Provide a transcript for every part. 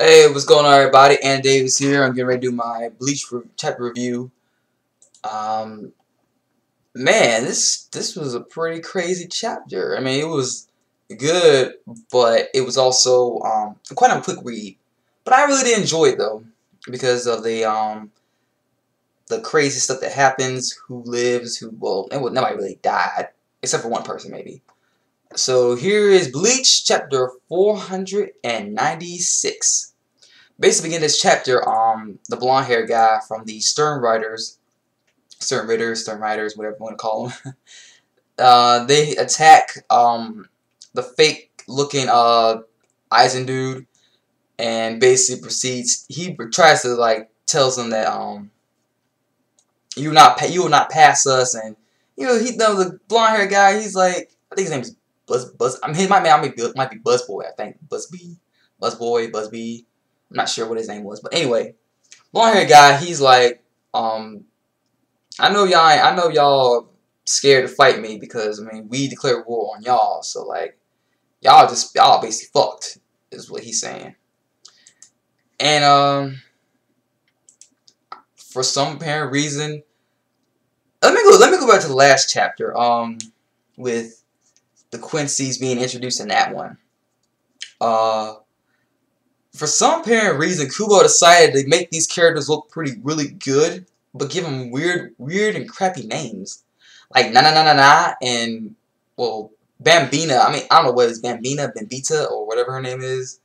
Hey, what's going on, everybody? Ann Davis here. I'm getting ready to do my Bleach chapter review. Um, Man, this was a pretty crazy chapter. I mean, it was good, but it was also quite a quick read. But I really did enjoy it though, because of the crazy stuff that happens. Who lives? Nobody really died except for one person maybe. So here is Bleach chapter 496. Basically, begin this chapter, the blonde haired guy from the Stern Riders, whatever you want to call them, they attack the fake looking Eisen dude, and basically proceeds. He tries to like tells them that you will not pass us, and the blonde haired guy. He's like, I think his name is Buzz. I mean, he might be Buzzboy. I think Buzzbee. I'm not sure what his name was, but anyway, blonde haired guy. He's like, I know y'all scared to fight me because I mean we declared war on y'all, so like y'all basically fucked is what he's saying. And for some apparent reason, let me go back to the last chapter with the Quincy's being introduced in that one. For some apparent reason, Kubo decided to make these characters look really good, but give them weird and crappy names, like Na and well Bambina. I mean, I don't know what is Bambita, or whatever her name is,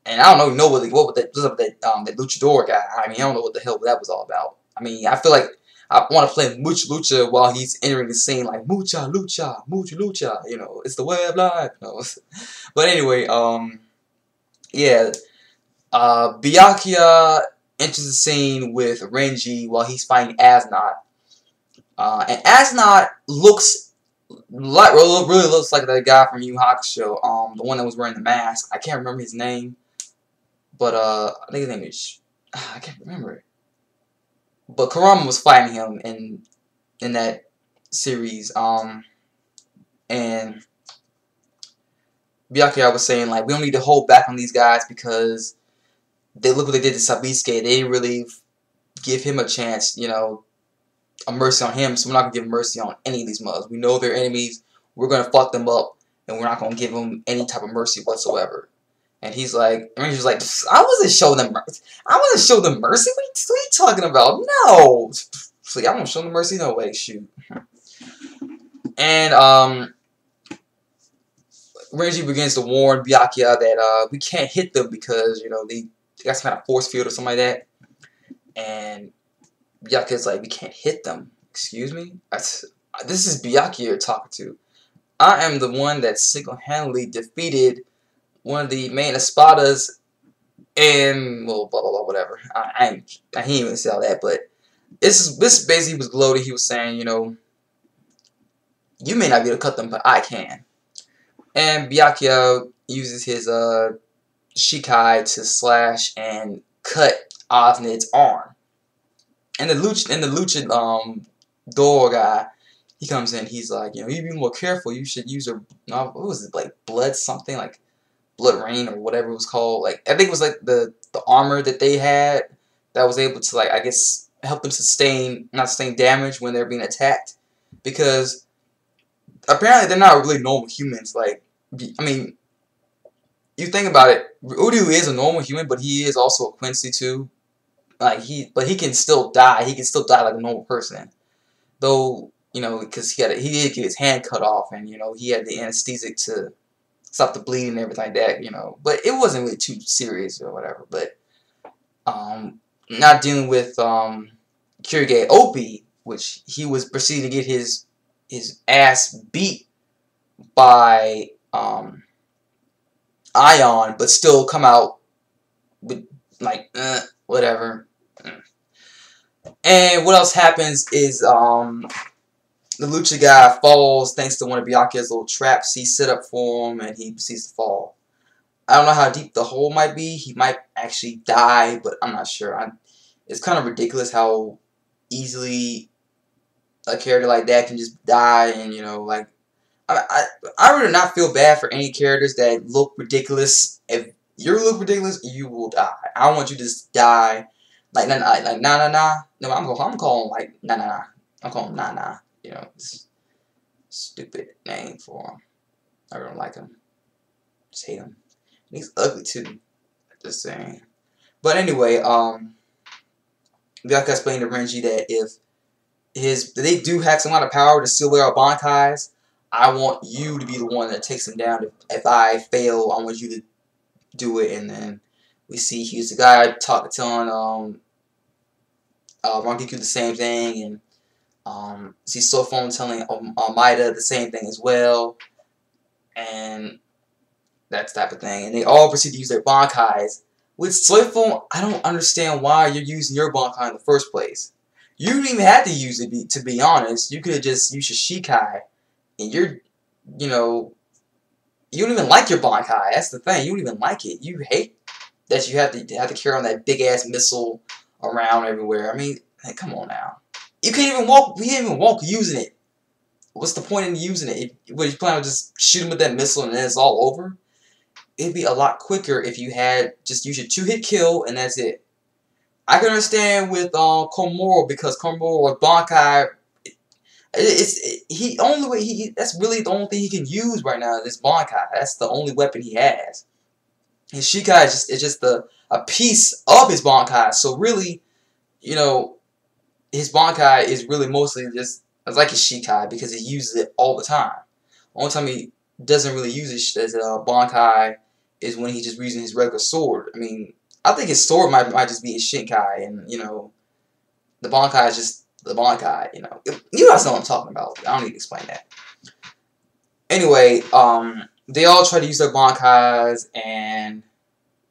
and I don't know what that luchador guy. I mean, I don't know what the hell that was all about. I mean, I feel like I want to play Mucha Lucha while he's entering the scene, like Mucha Lucha. You know, it's the way of life. No. But anyway, yeah. Byakuya enters the scene with Renji while he's fighting Asnot. And Asnot really looks like that guy from Yu Hakusho, the one that was wearing the mask. I can't remember his name, but I think his name is I can't remember it. But Kurama was fighting him in that series, and Byakuya was saying like we don't need to hold back on these guys because they look what they did to Sabisuke. They didn't really give him a chance, a mercy on him, so we're not going to give mercy on any of these mugs. We know they're enemies. We're going to fuck them up, and we're not going to give them any type of mercy whatsoever. And he's like, Ranger's like, I wasn't showing them mercy. What are you talking about? No. So yeah, I won't show them mercy no way. Shoot. And Renji begins to warn Byakuya that we can't hit them because they got some kind of force field or something like that. And Byakuya's like, we can't hit them. Excuse me? This is Byakuya you're talking to. I am the one that single-handedly defeated one of the main espadas and, well, blah, blah, blah, whatever. I didn't even say all that, but this basically was gloating. He was saying, you may not be able to cut them, but I can. And Byakuya uses his Shikai to slash and cut Osnid's arm. And the Lucha door guy, he comes in, he's like, you be more careful, you should use what was it, like blood something, like blood rain or whatever it was called. Like I think it was like the armor that they had that was able to, like, I guess help them not sustain damage when they're being attacked. Because apparently they're not really normal humans. Like, I mean, you think about it, Uryu is a normal human, but he is also a Quincy too. Like but he can still die. He can still die like a normal person, though. Because he did get his hand cut off, and he had the anesthetic to stop the bleeding and everything like that. But it wasn't really too serious or whatever. But not dealing with Kurige Opie, which he was proceeding to get his ass beat by Ion, but still come out with like whatever. And what else happens is the Lucha guy falls thanks to one of Byakuya's little traps he set up for him, and he proceeds to fall. I don't know how deep the hole might be. He might actually die, but I'm not sure. It's kind of ridiculous how easily a character like that can just die, and like I really do not feel bad for any characters that look ridiculous You look ridiculous, you will die. I want you to just die. Like nah nah nah. No, I'm calling like nah nah nah. I'm calling nah nah. You know, it's stupid name for him. I don't like him. Just hate him. And he's ugly too. Just saying. But anyway, Byakuya explained to Renji that if they do have some kind of power to seal their Bankais, I want you to be the one that takes them down. If I fail, I want you to do it. And then we see he's the guy telling Rangiku the same thing, and see Sofon telling Maida the same thing as well, and that type of thing. And they all proceed to use their Bankais. With Sofon, I don't understand why you're using your Bankai in the first place. You didn't even have to use it, to be honest. You could have just used your Shikai, and you know, you don't even like your Bankai. That's the thing. You don't even like it. You hate that you have to carry on that big ass missile around everywhere. I mean, hey, come on now. You can't even walk. We can't even walk using it. What's the point in using it? What you plan on just shooting with that missile and then it's all over? It'd be a lot quicker if you had just use your 2-hit kill and that's it. I can understand with Komoro, because Komoro or Bankai, that's really the only thing he can use right now. Is Bankai. That's the only weapon he has. His Shikai is just a piece of his Bankai. So really, you know, his Bankai is really mostly just like his Shikai because he uses it all the time. Only time he doesn't really use it as a Bankai is when he's just using his regular sword. I mean, I think his sword might just be his Shinkai, and you know, the Bankai is just the Bankai. You guys know what I'm talking about. I don't need to explain that. Anyway, they all try to use their Bankais, and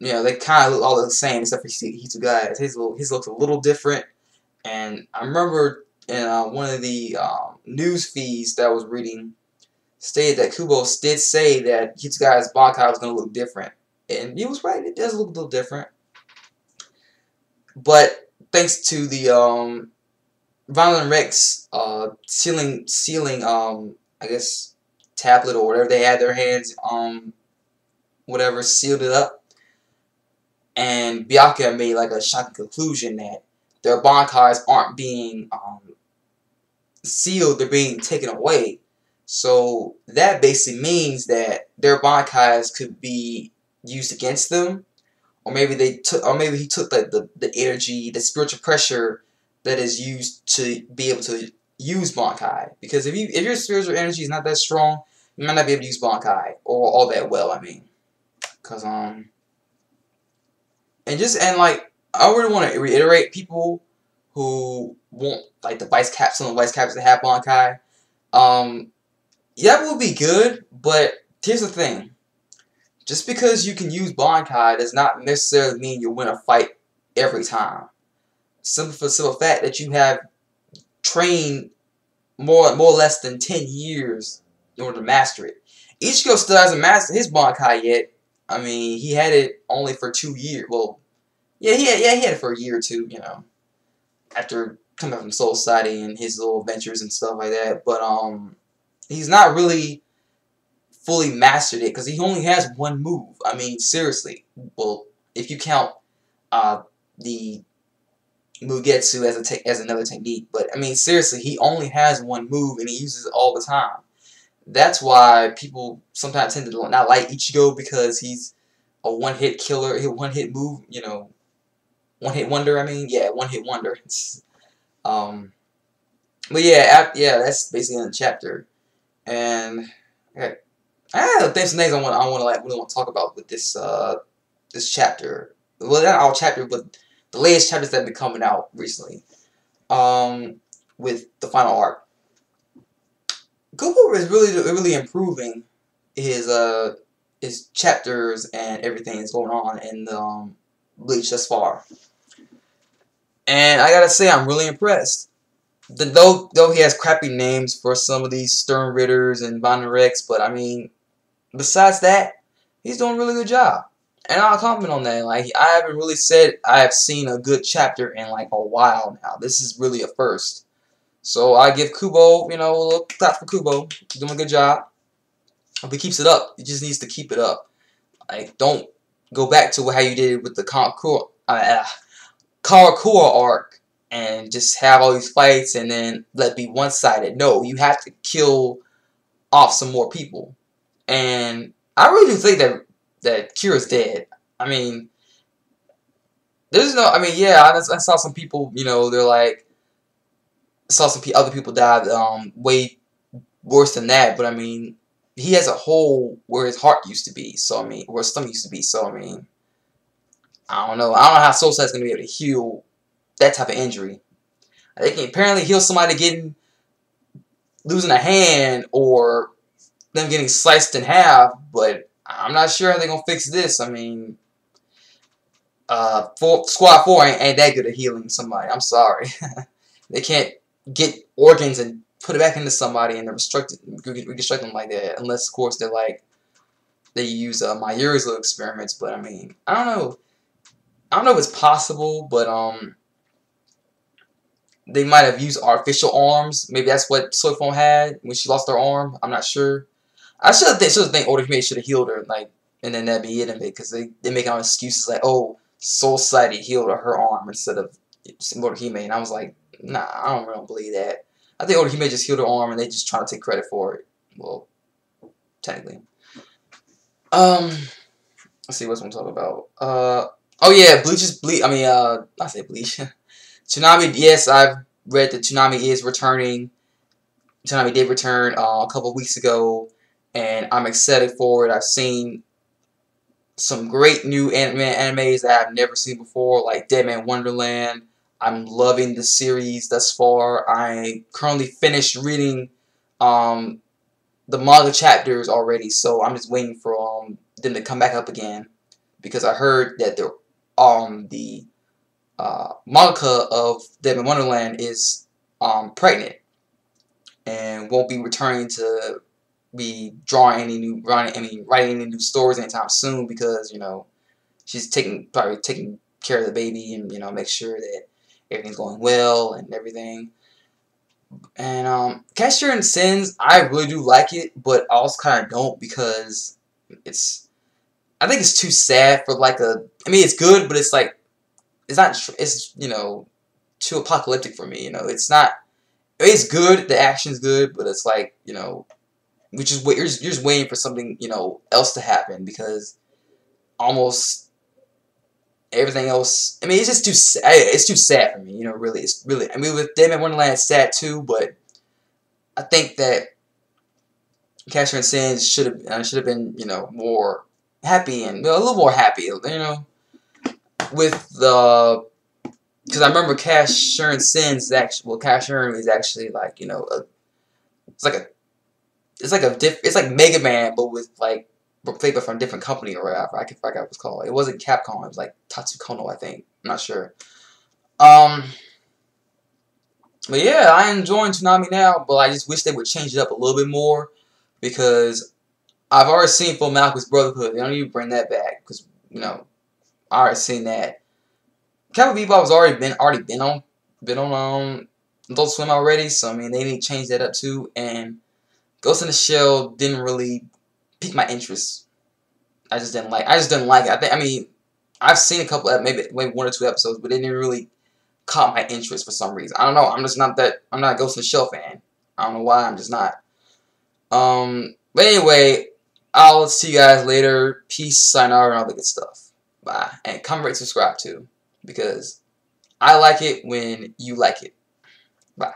you know, they kind of look all the same except for Hitsugaya. His looks a little different. And I remember in one of the news feeds that I was reading, stated that Kubo did say that Hitsugaya's Bankai was going to look different. And he was right, it does look a little different. But thanks to the Violent Rex sealing I guess tablet or whatever they had their hands whatever sealed it up, and Byakuya made like a shocking conclusion that their Bankais aren't being sealed, they're being taken away. So that basically means that their Bankais could be used against them, or maybe he took like the energy, the spiritual pressure that is used to be able to use Bankai. Because if your spiritual energy is not that strong, you might not be able to use Bankai or all that well. I mean, because and like I really want to reiterate people who want like some of the vice captains to have Bankai. Yeah, it will be good, but here's the thing. Just because you can use Bankai does not necessarily mean you'll win a fight every time. For the simple fact that you have trained more or less than 10 years in order to master it. Ichigo still hasn't mastered his Bankai yet. I mean, he had it only for 2 years. Well, yeah, he had it for a year or two, you know, after coming from Soul Society and his little adventures and stuff like that. But he's not really fully mastered it because he only has one move. I mean, seriously. Well, if you count the Mugetsu as another technique, but I mean, seriously, he only has one move and he uses it all the time. That's why people sometimes tend to not like Ichigo, because he's a one-hit killer, one-hit move, you know, one-hit wonder. I mean, yeah, one-hit wonder. But yeah, that's basically in the chapter. And okay, there's some things I want to really want to talk about with this this chapter. Well, not all chapter, but the latest chapters that have been coming out recently. With the final arc, Kubo is really improving his chapters and everything that's going on in the Bleach thus far. And I gotta say, I'm really impressed. Though he has crappy names for some of these Stern Ritters and Von Rex, but I mean, besides that, he's doing a really good job. And I'll comment on that. Like, I haven't really said I have seen a good chapter in like a while now. This is really a first. So I give Kubo, you know, a little clap for Kubo. He's doing a good job. Hope he keeps it up. He just needs to keep it up. Like, don't go back to how you did with the Karakura arc and just have all these fights and then let it be one-sided. No, you have to kill off some more people. And I really do think that Kira's dead. I mean, there's no. I mean, yeah, I saw some people. You know, they're like, saw some other people die way worse than that. But I mean, he has a hole where his heart used to be. So I mean, where his stomach used to be. So I mean, I don't know. I don't know how Soul Side's gonna be able to heal that type of injury. They can apparently heal somebody getting losing a hand or them getting sliced in half, but I'm not sure how they're gonna fix this. I mean, Squad 4 ain't that good at healing somebody. I'm sorry. They can't get organs and put it back into somebody and reconstruct them like that, unless of course they're like they use Mayuri's little experiments. But I mean, I don't know. I don't know if it's possible, but they might have used artificial arms. Maybe that's what Soul Phone had when she lost her arm. I'm not sure. I should think Oda Hime should have healed her, like, and then that'd be it. Because they make out excuses like, oh, Soul Society healed her arm instead of Oda Hime, and I was like, nah, I don't really believe that. I think Oda Hime just healed her arm, and they just trying to take credit for it. Well, technically. Let's see what's I'm talking about. Oh yeah, Bleach is Bleach. I mean, I say Bleach. Toonami. Yes, I've read that Toonami is returning. Toonami did return a couple of weeks ago, and I'm excited for it. I've seen some great new animes that I've never seen before, like Dead Man Wonderland. I'm loving the series thus far. I currently finished reading the manga chapters already, so I'm just waiting for them to come back up again, because I heard that the mangaka of Dead Man Wonderland is pregnant and won't be returning to be writing any new stories anytime soon, because, you know, she's probably taking care of the baby and, you know, make sure that everything's going well and everything. And Cashier and Sins, I really do like it, but I also kind of don't, because I think it's too sad for like I mean, it's good, but it's like it's you know, too apocalyptic for me. You know, it's not. It's good. The action's good, but it's like, you know, you're just waiting for something, you know, else to happen, because almost everything else. I mean, it's just too sad. It's too sad for me. You know, really, it's really. I mean, with Dead Man Wonderland, it's sad too, but I think that Casher and Sins should have been, you know, more happy and, you know, a little more happy. You know, with the. Because I remember Casher and Sins Casher is actually like, you know, it's like Mega Man, but with like played by from a different company or whatever. I forgot what it's called. It wasn't Capcom. It was like Tatsukono, I think. I'm not sure. But yeah, I enjoy Toonami now, but I just wish they would change it up a little bit more, because I've already seen Full Malcolm's Brotherhood. They don't even bring that back, because, you know, I already seen that. Cowboy Bebop has already been on Adult Swim already, so I mean they need to change that up too. And Ghost in the Shell didn't really pique my interest. I just didn't like it. I mean, I've seen a couple maybe 1 or 2 episodes, but it didn't really caught my interest for some reason. I don't know. I'm not a Ghost in the Shell fan. I don't know why. I'm just not. But anyway, I'll see you guys later. Peace, sayonara, and all the good stuff. Bye. And comment, rate, subscribe too, because I like it when you like it. Bye.